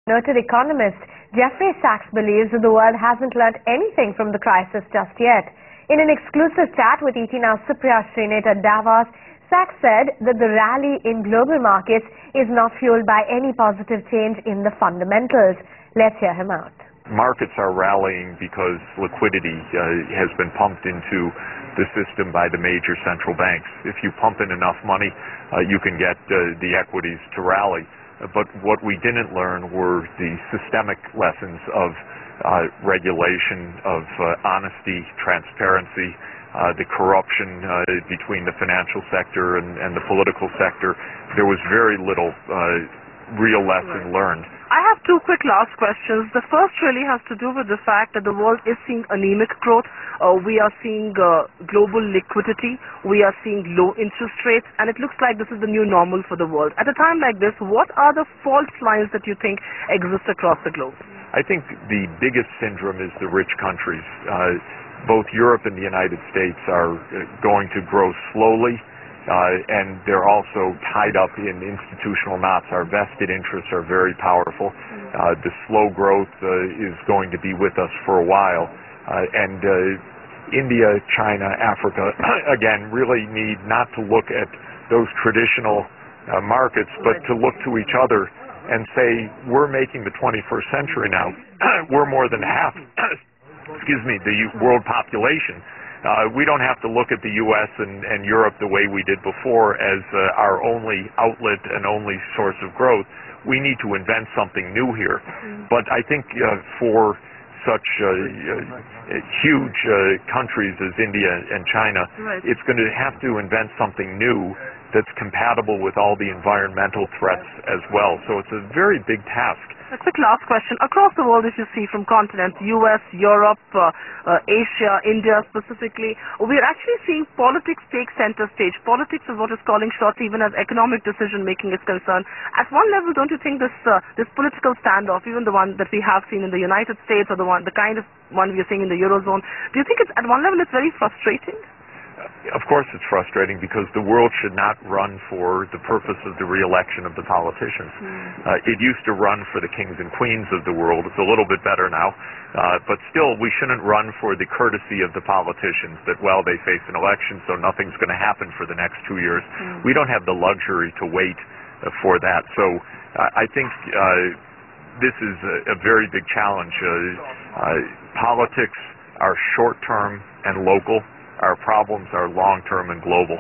Noted economist Jeffrey Sachs believes that the world hasn't learned anything from the crisis just yet. In an exclusive chat with ET Now's Supriya Srinath at Davos, Sachs said that the rally in global markets is not fueled by any positive change in the fundamentals. Let's hear him out. Markets are rallying because liquidity has been pumped into the system by the major central banks. If you pump in enough money, you can get the equities to rally. But what we didn't learn were the systemic lessons of regulation, of honesty, transparency, the corruption between the financial sector and the political sector. There was very little real lesson learned. I have two quick last questions. The first really has to do with the fact that the world is seeing anemic growth. We are seeing global liquidity. We are seeing low interest rates, and it looks like this is the new normal for the world. At a time like this, what are the fault lines that you think exist across the globe? I think the biggest syndrome is the rich countries. Both Europe and the United States are going to grow slowly. And they're also tied up in institutional knots. Our vested interests are very powerful. The slow growth is going to be with us for a while. And India, China, Africa, again, really need not to look at those traditional markets, but to look to each other and say, we're making the 21st century now. We're more than half, the world population. We don't have to look at the U.S. and Europe the way we did before as our only outlet and only source of growth. We need to invent something new here. But I think for such huge countries as India and China, it's going to have to invent something new that's compatible with all the environmental threats as well. So it's a very big task. A quick last question. Across the world, if you see from continents, US, Europe, Asia, India specifically, we're actually seeing politics take center stage. Politics is what is calling shots even as economic decision-making is concerned. At one level, don't you think this political standoff, even the one that we have seen in the United States or the kind of one we are seeing in the Eurozone, do you think it's, at one level it's very frustrating? Of course it's frustrating because the world should not run for the purpose of the re-election of the politicians. It used to run for the kings and queens of the world. It's a little bit better now. But still, we shouldn't run for the courtesy of the politicians that, well, they face an election, so nothing's going to happen for the next 2 years. We don't have the luxury to wait for that. So I think this is a very big challenge. Politics are short-term and local. Our problems are long-term and global.